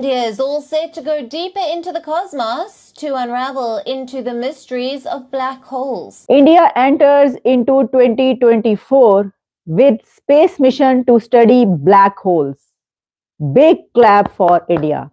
India is all set to go deeper into the cosmos to unravel into the mysteries of black holes. India enters into 2024 with space mission to study black holes. Big clap for India.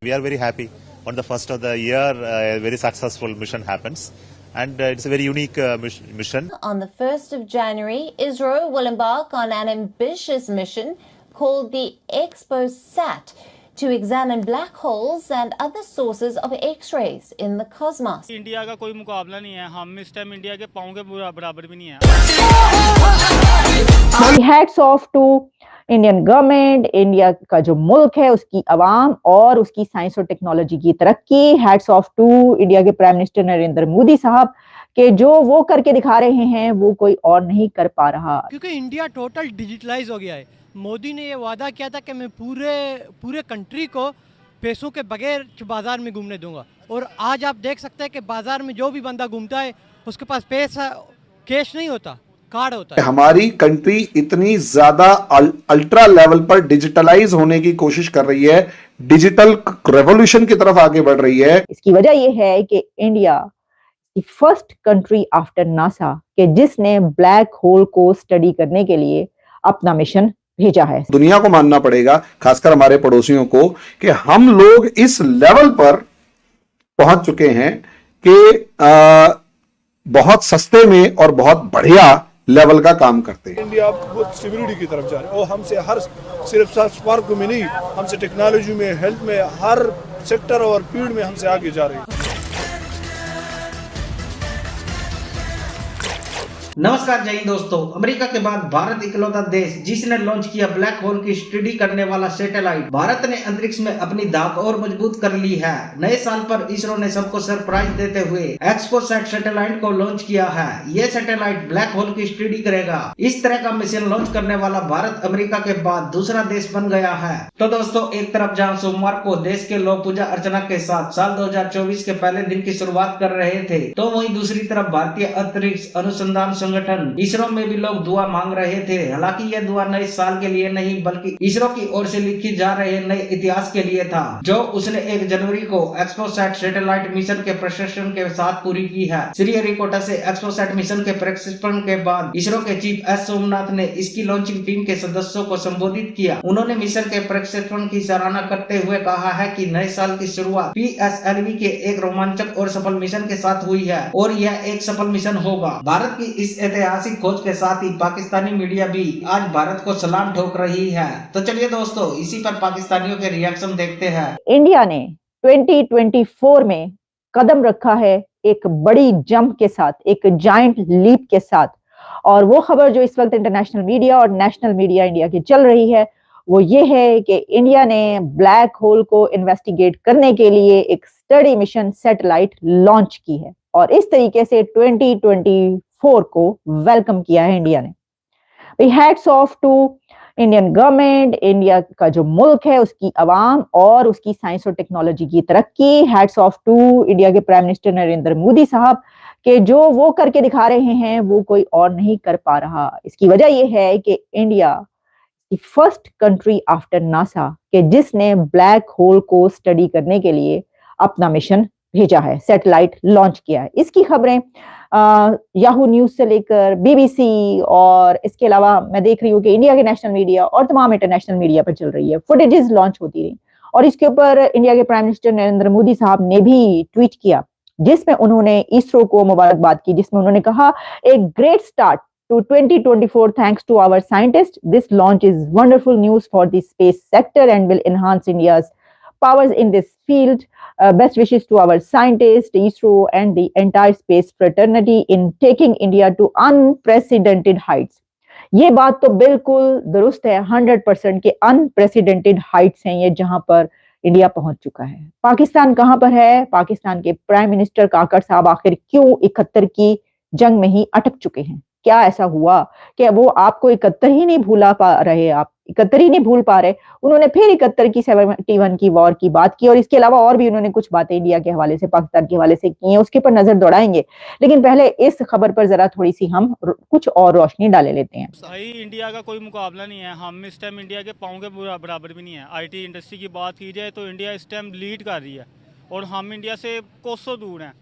We are very happy. On the first of the year, a very successful mission happens. And it's a very unique mission. On the 1st of January, ISRO will embark on an ambitious mission called the ExpoSat to examine black holes and other sources of X-rays in the cosmos. India का कोई मुकाबला नहीं है, हम इस time India के पाँव के बराबर भी नहीं है. Hats off to Indian government, India का जो मुल्क है उसकी आवाम और उसकी साइंस और टेक्नोलॉजी की तरक्की. हैट्स ऑफ टू इंडिया के प्राइम मिनिस्टर नरेंद्र मोदी साहब के जो वो करके दिखा रहे हैं वो कोई और नहीं कर पा रहा. क्योंकि इंडिया टोटल डिजिटलाइज हो गया है. मोदी ने ये वादा किया था कि मैं पूरे कंट्री को पैसों के बगैर बाजार में घूमने दूंगा, और आज आप देख सकते हैं कि बाजार में जो भी बंदा घूमता है उसके पास पैसा कैश नहीं होता, कार्ड होता है. हमारी कंट्री इतनी ज्यादा अल्ट्रा लेवल पर डिजिटलाइज होने की कोशिश कर रही है, डिजिटल रेवोल्यूशन की तरफ आगे बढ़ रही है. इसकी वजह यह है कि India first country after NASA के जिसने ब्लैक होल को स्टडी करने के लिए अपना मिशन भेजा है. दुनिया को मानना पड़ेगा, खासकर हमारे पड़ोसियों को, कि हम लोग इस लेवल पर पहुंच चुके हैं कि बहुत सस्ते में और बहुत बढ़िया लेवल का काम करते हैं. इंडिया बहुत स्टेबिलिटी की तरफ जा रही है और हमसे हर सिर्फ स्पार्क में नहीं, हमसे टेक्नोलॉजी में, हेल्थ में, हर सेक्टर और फील्ड में हमसे आगे जा रही है. नमस्कार, जय हिंद दोस्तों. अमेरिका के बाद भारत इकलौता देश जिसने लॉन्च किया ब्लैक होल की स्टडी करने वाला सैटेलाइट. भारत ने अंतरिक्ष में अपनी दाग और मजबूत कर ली है. नए साल पर इसरो ने सबको सरप्राइज देते हुए एक्सपोसैट सैटेलाइट को लॉन्च किया है. यह सैटेलाइट ब्लैक होल की स्टडी करेगा. इस तरह का मिशन लॉन्च करने वाला भारत अमेरिका के बाद दूसरा देश बन गया है. तो दोस्तों, एक तरफ जहाँ सोमवार को देश के लोग पूजा अर्चना के साथ साल 2024 के पहले दिन की शुरुआत कर रहे थे, तो वहीं दूसरी तरफ भारतीय अंतरिक्ष अनुसंधान संगठन इसरो में भी लोग दुआ मांग रहे थे. हालांकि यह दुआ नए साल के लिए नहीं बल्कि इसरो की ओर से लिखी जा रहे नए इतिहास के लिए था, जो उसने 1 जनवरी को एक्सपोसैट सैटेलाइट मिशन के प्रक्षेपण के साथ पूरी की है. श्रीहरिकोटा से एक्सपोसैट मिशन के प्रक्षेपण के बाद इसरो के चीफ एस सोमनाथ ने इसकी लॉन्चिंग टीम के सदस्यों को संबोधित किया. उन्होंने मिशन के प्रक्षेपण की सराहना करते हुए कहा है कि नए साल की शुरुआत पीएसएलवी के एक रोमांचक और सफल मिशन के साथ हुई है और यह एक सफल मिशन होगा. भारत की इस ऐतिहासिक खोज के साथ ही पाकिस्तानी मीडिया भी आज भारत को सलाम ठोक रही है. तो चलिए दोस्तों, इसी पर पाकिस्तानियों के रिएक्शन देखते हैं. इंडिया ने 2024 में कदम रखा है एक बड़ी जंप के साथ, एक जायंट लीप के साथ, और वो खबर जो इस वक्त इंटरनेशनल मीडिया और नेशनल मीडिया इंडिया की चल रही है वो ये है कि इंडिया ने ब्लैक होल को इन्वेस्टिगेट करने के लिए एक स्टडी मिशन सैटेलाइट लॉन्च की है, और इस तरीके से 2024 को वेलकम किया है इंडिया ने. Hats off to Indian government, India का जो मुल्क है उसकी आवाम और उसकी साइंस और टेक्नोलॉजी की तरक्की. हैट्स ऑफ टू इंडिया के प्राइम मिनिस्टर नरेंद्र मोदी साहब के जो वो करके दिखा रहे हैं वो कोई और नहीं कर पा रहा. इसकी वजह यह है कि India first country after NASA के जिसने ब्लैक होल को स्टडी करने के लिए अपना मिशन भेजा है, सैटेलाइट लॉन्च किया है. इसकी खबरें याहू न्यूज से लेकर बीबीसी और इसके अलावा मैं देख रही हूँ कि इंडिया के नेशनल मीडिया और तमाम इंटरनेशनल मीडिया पर चल रही है. फुटेजेस लॉन्च होती रही और इसके ऊपर इंडिया के प्राइम मिनिस्टर नरेंद्र मोदी साहब ने भी ट्वीट किया जिसमें उन्होंने इसरो को मुबारकबाद की, जिसमें उन्होंने कहा a great start to 2024 thanks to our scientists. This launch is wonderful news for the space sector and will enhance India's powers in this field. Best wishes to our scientists, ISRO and the entire space fraternity in taking India to unprecedented heights. ये बात तो बिल्कुल दुरुस्त है, 100% के unprecedented Heights हैं ये जहां पर इंडिया पहुंच चुका है. पाकिस्तान कहां पर है? पाकिस्तान के प्राइम मिनिस्टर काकड़ साहब आखिर क्यों 71 की जंग में ही अटक चुके हैं? क्या ऐसा हुआ कि वो आपको 71 ही नहीं भूला पा रहे? आप 71 ही नहीं भूल पा रहे, उन्होंने फिर 71 की 71 की वॉर की बात की और इसके अलावा और भी उन्होंने कुछ बातें इंडिया के हवाले से, पाकिस्तान के हवाले से की हैं, उसके ऊपर नजर दौड़ाएंगे। लेकिन पहले इस खबर पर जरा थोड़ी सी हम कुछ और रोशनी डाले लेते हैं। भाई इंडिया का कोई मुकाबला नहीं है, हम इस टाइम इंडिया के पाँव के बराबर भी नहीं है। आईटी इंडस्ट्री की बात की जाए तो इंडिया इस टाइम लीड कर रही है और हम इंडिया से कोसों दूर हैं।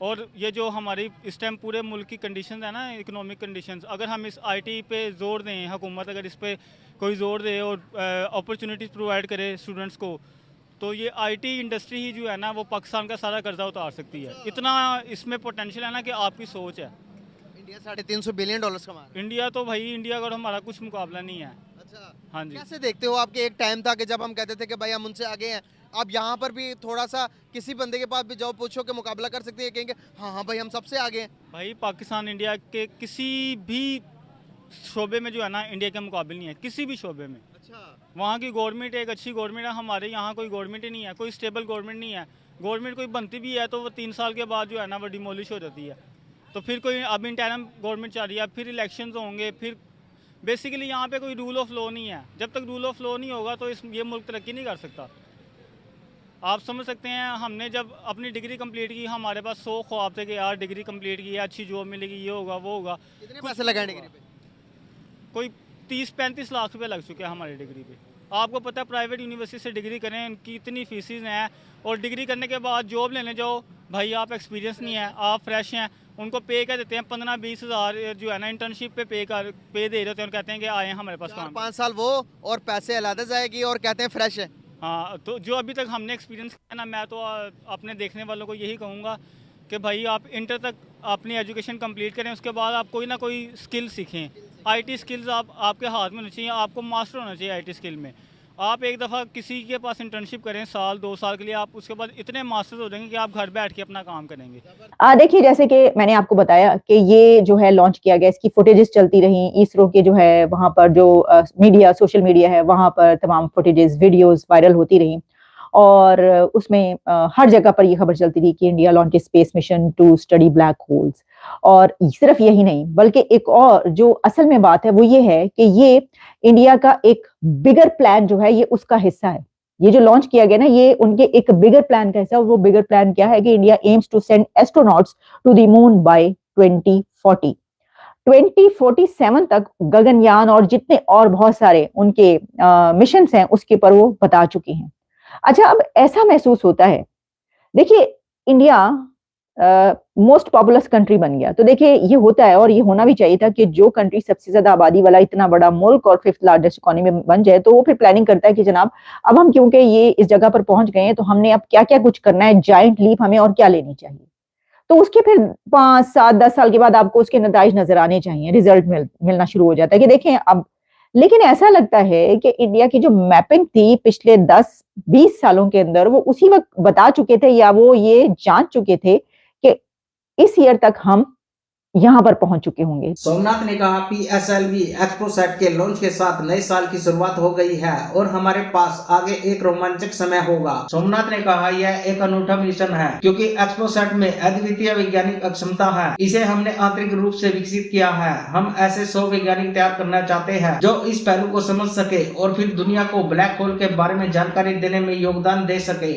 और ये जो हमारी इस टाइम पूरे मुल्क की कंडीशंस है ना, इकोनॉमिक कंडीशंस, अगर हम इस आईटी पे जोर दें, हुकूमत अगर इस पे कोई जोर दे और अपॉर्चुनिटीज़ प्रोवाइड करे स्टूडेंट्स को, तो ये आईटी इंडस्ट्री ही जो है ना वो पाकिस्तान का सारा कर्जा उतार सकती है। इतना इसमें पोटेंशियल है ना कि आपकी सोच है। इंडिया $350 बिलियन कमा रहा है। इंडिया तो भाई इंडिया का हमारा कुछ मुकाबला नहीं है। अच्छा, हाँ जी। कैसे देखते हो? आपके एक टाइम था कि जब हम कहते थे कि भाई हम उनसे आगे हैं, अब यहाँ पर भी थोड़ा सा किसी बंदे के पास भी जाओ पूछो कि मुकाबला कर सकते हैं, कहेंगे हाँ हाँ भाई हम सबसे आगे हैं। भाई पाकिस्तान इंडिया के किसी भी शोबे में जो है ना इंडिया के मुकाबले नहीं है, किसी भी शोबे में। अच्छा, वहाँ की गवर्नमेंट एक अच्छी गवर्नमेंट है, हमारे यहाँ कोई गवर्नमेंट ही नहीं है, कोई स्टेबल गवर्नमेंट नहीं है। गवर्नमेंट कोई बनती भी है तो वो 3 साल के बाद जो है ना वो डिमोलिश हो जाती है। तो फिर कोई अब इंटरम गवर्नमेंट चल रही है, फिर इलेक्शंस होंगे, फिर बेसिकली यहाँ पे कोई रूल ऑफ लॉ नहीं है। जब तक रूल ऑफ लॉ नहीं होगा तो ये मुल्क तरक्की नहीं कर सकता। आप समझ सकते हैं, हमने जब अपनी डिग्री कंप्लीट की, हमारे पास 100 ख्वाब थे कि यार डिग्री कंप्लीट की है, अच्छी जॉब मिलेगी, ये होगा वो होगा। कितने पैसे लगाए डिग्री पे? कोई 30-35 लाख रुपए लग चुके हैं हमारी डिग्री पे। आपको पता है प्राइवेट यूनिवर्सिटी से डिग्री करें उनकी इतनी फीसिस हैं, और डिग्री करने के बाद जॉब लेने जाओ, भाई आप एक्सपीरियंस नहीं है, आप फ्रेश हैं, उनको पे कर देते हैं 15-20 हज़ार जो है ना इंटर्नशिप पे पे दे देते हैं और कहते हैं कि आए हमारे पास काम। 5 साल वो और पैसे अलग जाएगी और कहते हैं फ्रेश है। हाँ, तो जो अभी तक हमने एक्सपीरियंस किया ना, मैं तो अपने देखने वालों को यही कहूँगा कि भाई आप इंटर तक अपनी एजुकेशन कंप्लीट करें, उसके बाद आप कोई ना कोई स्किल सीखें। आईटी स्किल्स आपके हाथ में होनी चाहिए, आपको मास्टर होना चाहिए आईटी स्किल में। आप एक दफ़ा किसी के पास इंटर्नशिप करें 1-2 साल के लिए, आप उसके बाद इतने मास्टर्स हो जाएंगे कि आप घर बैठ के अपना काम करेंगे। देखिए, जैसे कि मैंने आपको बताया कि ये जो है लॉन्च किया गया, इसकी फुटेजेस चलती रही, इसरो के जो है वहां पर जो मीडिया, सोशल मीडिया है, वहां पर तमाम फुटेजेस, वीडियोस वायरल होती रही और उसमें हर जगह पर ये खबर चलती थी कि India launch space mission to study black holes. और सिर्फ यही नहीं, बल्कि एक और जो असल में बात है वो ये है कि ये इंडिया का एक बिगर प्लान जो है ये उसका हिस्सा है। ये जो लॉन्च किया गया ना, ये उनके एक बिगर प्लान का हिस्सा है। और वो बिगर प्लान क्या है कि India aims to send astronauts to the moon by 2040। 2047 तक गगनयान और जितने और बहुत सारे उनके मिशन हैं उसके पर वो बता चुके हैं। अच्छा, अब ऐसा महसूस होता है, देखिए इंडिया मोस्ट पॉपुलस कंट्री बन गया, तो देखिए ये होता है और ये होना भी चाहिए था कि जो कंट्री सबसे ज्यादा आबादी वाला इतना बड़ा मुल्क और 5th लार्जेस्ट इकोनॉमी बन जाए, तो वो फिर प्लानिंग करता है कि जनाब अब हम क्योंकि ये इस जगह पर पहुंच गए हैं तो हमने अब क्या क्या कुछ करना है, जायंट लीप हमें और क्या लेनी चाहिए। तो उसके फिर 5, 7, 10 साल के बाद आपको उसके नतीजे नजर आने चाहिए, रिजल्ट मिलना शुरू हो जाता है कि देखें अब। लेकिन ऐसा लगता है कि इंडिया की जो मैपिंग थी पिछले 10-20 सालों के अंदर, वो उसी वक्त बता चुके थे या वो ये जांच चुके थे कि इस ईयर तक हम यहाँ पर पहुंच चुके होंगे। सोमनाथ ने कहा, PSLV एक्सपोसैट के लॉन्च के साथ नए साल की शुरुआत हो गई है और हमारे पास आगे एक रोमांचक समय होगा। सोमनाथ ने कहा, यह एक अनूठा मिशन है क्योंकि एक्सपोसैट में अद्वितीय वैज्ञानिक अक्षमता है। इसे हमने आंतरिक रूप से विकसित किया है। हम ऐसे 100 वैज्ञानिक तैयार करना चाहते हैं जो इस पहलू को समझ सके और फिर दुनिया को ब्लैक होल के बारे में जानकारी देने में योगदान दे सके।